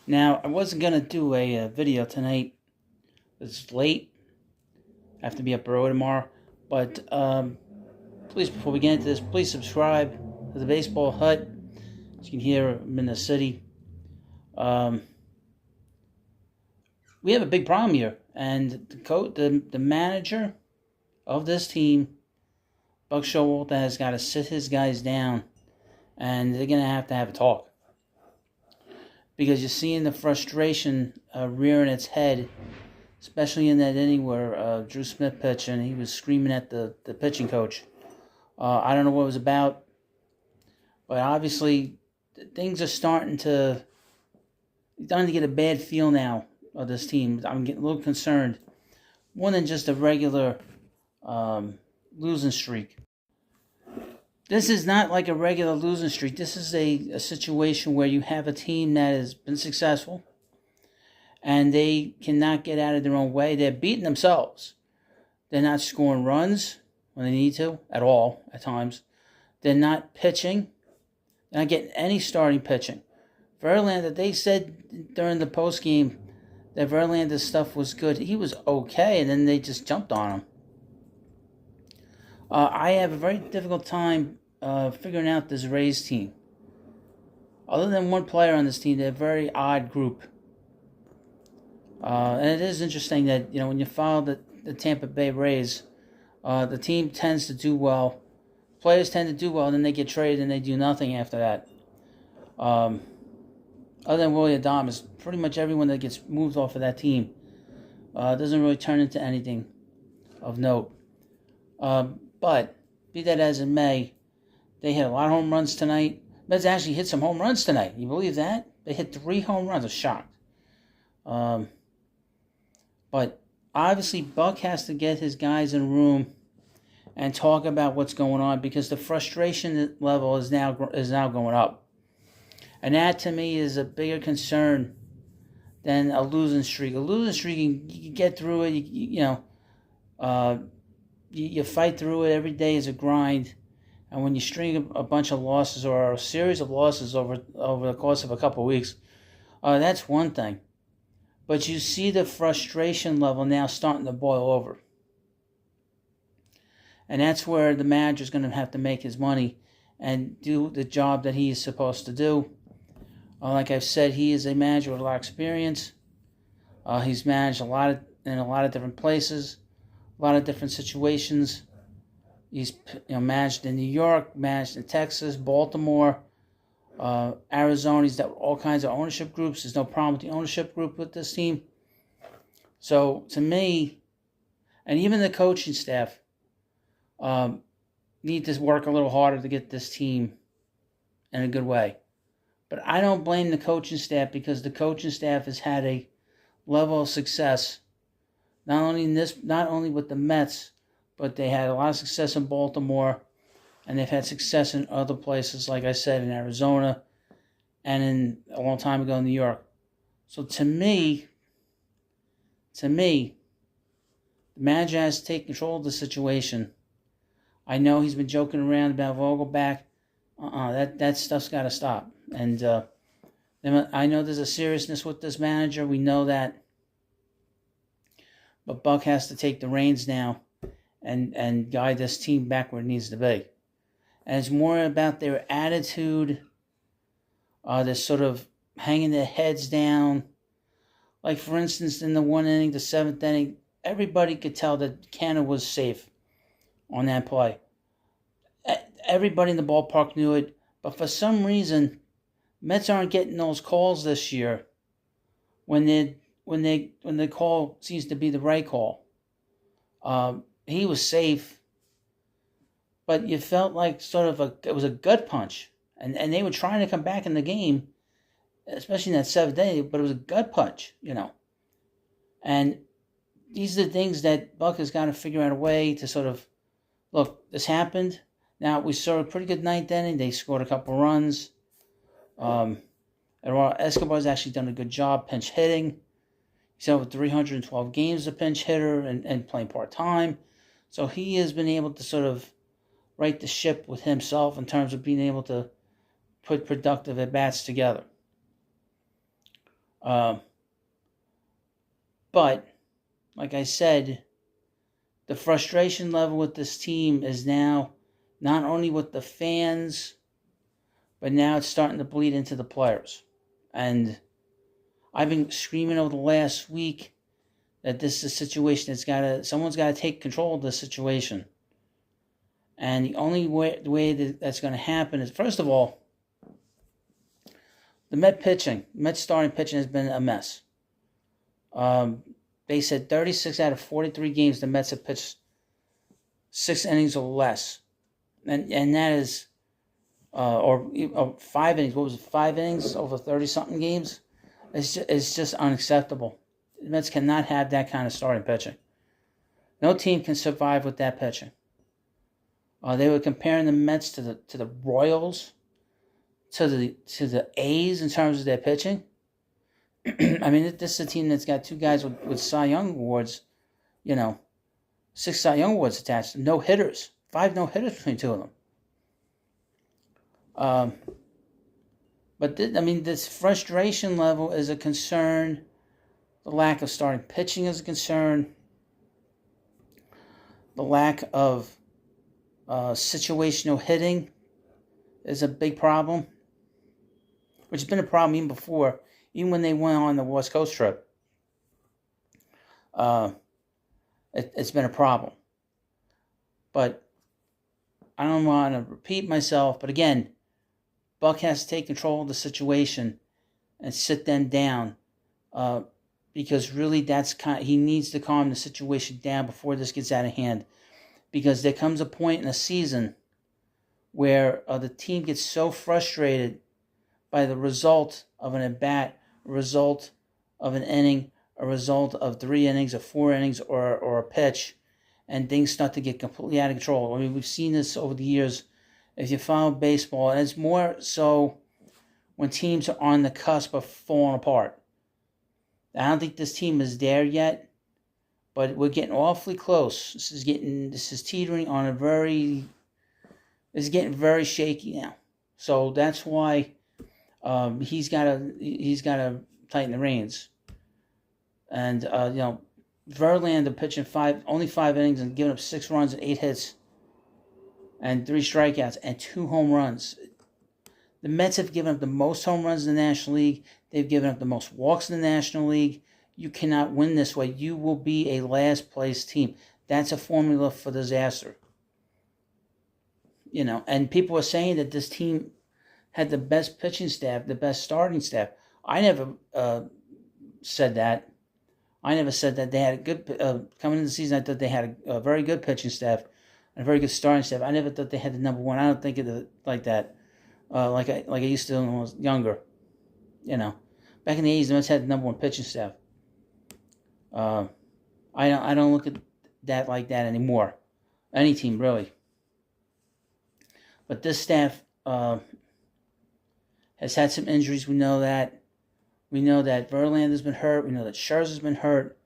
Now, I wasn't going to do a video tonight. It's late. I have to be up early tomorrow. But please, before we get into this, please subscribe to the Baseball Hut. As you can hear, I'm in the city. We have a big problem here. And the manager of this team, Buck Showalter, has got to sit his guys down. And they're going to have a talk. Because you're seeing the frustration rearing its head, especially in that inning where Drew Smith pitched and he was screaming at the pitching coach. I don't know what it was about, but obviously things are starting to get a bad feel now of this team. I'm getting a little concerned. More than just a regular losing streak. This is not like a regular losing streak. This is a situation where you have a team that has been successful and they cannot get out of their own way. They're beating themselves. They're not scoring runs when they need to at all at times. They're not pitching. They're not getting any starting pitching. Verlander, they said during the postgame that Verlander's stuff was good. He was okay, and then they just jumped on him. I have a very difficult time figuring out this Rays team. Other than one player on this team, they're a very odd group. And it is interesting that, when you follow the Tampa Bay Rays, the team tends to do well. Players tend to do well, and then they get traded and they do nothing after that. Other than Willie Adames, pretty much everyone that gets moved off of that team doesn't really turn into anything of note. But be that as it may, they hit a lot of home runs tonight. Mets actually hit some home runs tonight. You believe that? They hit 3 home runs. I was shocked. But obviously Buck has to get his guys in a room and talk about what's going on, because the frustration level is now going up. And that, to me, is a bigger concern than a losing streak. A losing streak, you can get through it. You fight through it. Every day is a grind. And when you string a bunch of losses or a series of losses over the course of a couple of weeks, that's one thing. But you see the frustration level now starting to boil over. And that's where the manager's going to have to make his money and do the job that he is supposed to do. Like I've said, he is a manager with a lot of experience. He's managed in a lot of different places, a lot of different situations. He's managed in New York, managed in Texas, Baltimore, Arizona. He's got all kinds of ownership groups. There's no problem with the ownership group with this team. So to me, and even the coaching staff, need to work a little harder to get this team in a good way. But I don't blame the coaching staff, because the coaching staff has had a level of success, not only with the Mets, but they had a lot of success in Baltimore, and they've had success in other places, like I said, in Arizona, and in a long time ago in New York. So to me, the manager has to take control of the situation. I know he's been joking around about Vogelback. That stuff's got to stop. And I know there's a seriousness with this manager. We know that. But Buck has to take the reins now and guide this team back where it needs to be. And it's more about their attitude. They're sort of hanging their heads down. Like, for instance, in the 1 inning, the 7th inning, everybody could tell that Canada was safe on that play. Everybody in the ballpark knew it. But for some reason, Mets aren't getting those calls this year when the call seems to be the right call. He was safe, but you felt like it was a gut punch. And they were trying to come back in the game, especially in that 7th inning, but it was a gut punch, And these are the things that Buck has got to figure out a way to sort of, look, this happened. Now, we saw a pretty good 9th inning. They scored a couple runs. Escobar's actually done a good job pinch hitting. He's over 312 games as a pinch hitter and playing part-time. So he has been able to sort of right the ship with himself in terms of being able to put productive at-bats together. Uh, but, like I said, the frustration level with this team is now not only with the fans, but now it's starting to bleed into the players. And I've been screaming over the last week that this is a situation someone's got to take control of this situation. And the only way that's going to happen is, first of all, the Mets starting pitching has been a mess. They said 36 out of 43 games the Mets have pitched 6 innings or less. And that is, or 5 innings. What was it, 5 innings over 30-something games? It's just unacceptable. The Mets cannot have that kind of starting pitching. No team can survive with that pitching. They were comparing the Mets to the Royals, to the A's in terms of their pitching. I mean, this is a team that's got 2 guys with Cy Young awards, 6 Cy Young awards attached, no hitters, 5 no hitters between 2 of them. But this frustration level is a concern. The lack of starting pitching is a concern. The lack of situational hitting is a big problem, which has been a problem even before, even when they went on the West Coast trip. It's been a problem. But I don't want to repeat myself, but again, Buck has to take control of the situation and sit them down, because really he needs to calm the situation down before this gets out of hand. Because there comes a point in a season where the team gets so frustrated by the result of an at-bat, a result of an inning, a result of 3 innings or 4 innings or a pitch, and things start to get completely out of control. I mean, we've seen this over the years. If you follow baseball, and it's more so when teams are on the cusp of falling apart. I don't think this team is there yet, but we're getting awfully close. This is teetering on it's getting very shaky now. So that's why he's got to tighten the reins. And Verlander pitching only 5 innings and giving up 6 runs and 8 hits and 3 strikeouts and 2 home runs. The Mets have given up the most home runs in the National League. They've given up the most walks in the National League. You cannot win this way. You will be a last place team. That's a formula for disaster. And people are saying that this team had the best pitching staff, the best starting staff. I never said that. I never said that they had a good coming into the season. I thought they had a very good pitching staff and a very good starting staff. I never thought they had the number one. I don't think of it like that. Like I used to when I was younger. Back in the 80s, the Mets had the number one pitching staff. I don't look at that like that anymore. Any team really. But this staff has had some injuries. We know that. We know that Verlander's been hurt. We know that Scherzer's been hurt.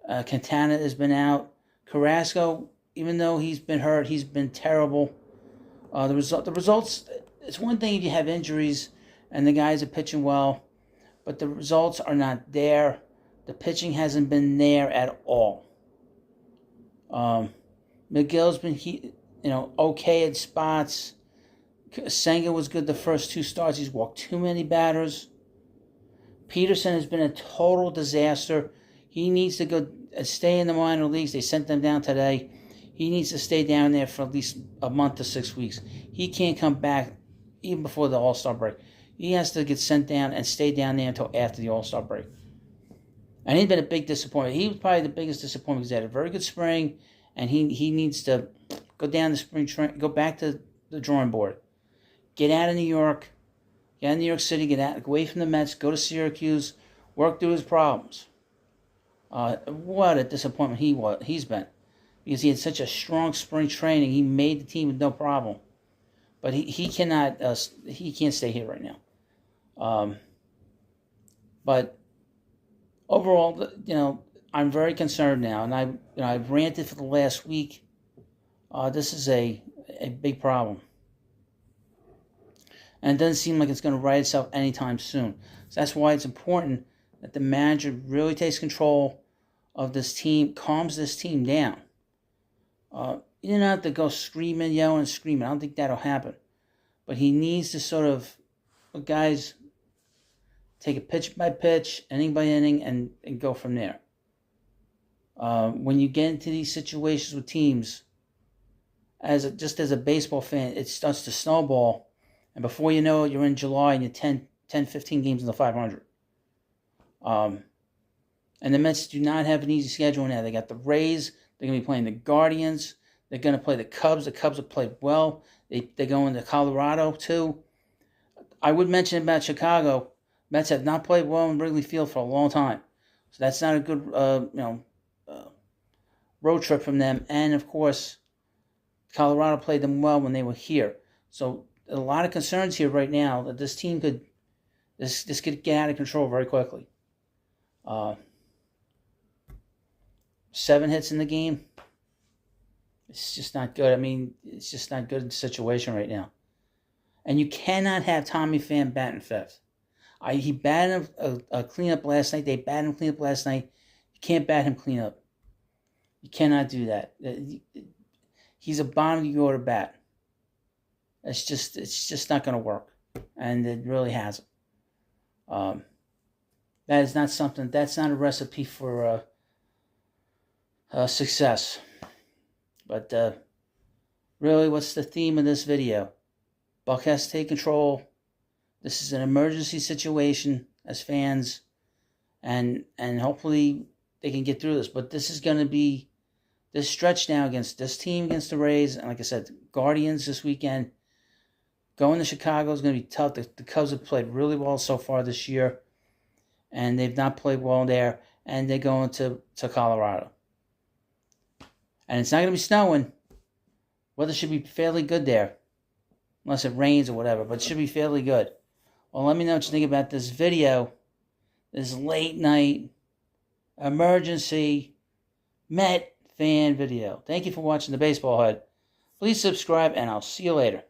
Quintana has been out. Carrasco, even though he's been hurt, he's been terrible. The results. It's one thing if you have injuries and the guys are pitching well, but the results are not there. The pitching hasn't been there at all. Miguel's been okay at spots. Senga was good the first 2 starts. He's walked too many batters. Peterson has been a total disaster. He needs to go stay in the minor leagues. They sent them down today. He needs to stay down there for at least a month to 6 weeks. He can't come back even before the All-Star break. He has to get sent down and stay down there until after the All-Star break. And he's been a big disappointment. He was probably the biggest disappointment because he had a very good spring, and he needs to go down the spring train, go back to the drawing board. Get out of New York. Get out of New York City. Get away from the Mets. Go to Syracuse. Work through his problems. What a disappointment he's been. Because he had such a strong spring training. He made the team with no problem. But he cannot. He can't stay here right now. But overall, I'm very concerned now, and I've ranted for the last week. This is a big problem. And it doesn't seem like it's going to right itself anytime soon. So that's why it's important that the manager really takes control of this team, calms this team down. You don't have to go screaming, yelling, and screaming. I don't think that'll happen. But he needs to sort of, guys, take it pitch by pitch, inning by inning, and go from there. When you get into these situations with teams, just as a baseball fan, it starts to snowball. And before you know it, you're in July and you're 10 15 games in the 500. And the Mets do not have an easy schedule now. They got the Rays. They're going to be playing the Guardians. They're going to play the Cubs. The Cubs have played well. They go into Colorado, too. I would mention about Chicago. Mets have not played well in Wrigley Field for a long time. So that's not a good road trip from them. And, of course, Colorado played them well when they were here. So a lot of concerns here right now that this team could get out of control very quickly. 7 hits in the game. It's just not good. I mean, it's just not good situation right now. And you cannot have Tommy Pham batting fifth. He batted a cleanup last night. They batted him cleanup last night. You can't bat him cleanup. You cannot do that. He's a bottom of the order bat. It's just not going to work, and it really hasn't. That is not something. That's not a recipe for success. But really, what's the theme of this video? Buck has to take control. This is an emergency situation as fans, and hopefully they can get through this. But this is going to be this stretch now against this team, against the Rays, and like I said, Guardians this weekend. Going to Chicago is going to be tough. The Cubs have played really well so far this year, and they've not played well there. And they're going to Colorado. And it's not going to be snowing. Weather should be fairly good there, unless it rains or whatever, but it should be fairly good. Well, let me know what you think about this video, this late night emergency Met fan video. Thank you for watching the Baseball Hut. Please subscribe, and I'll see you later.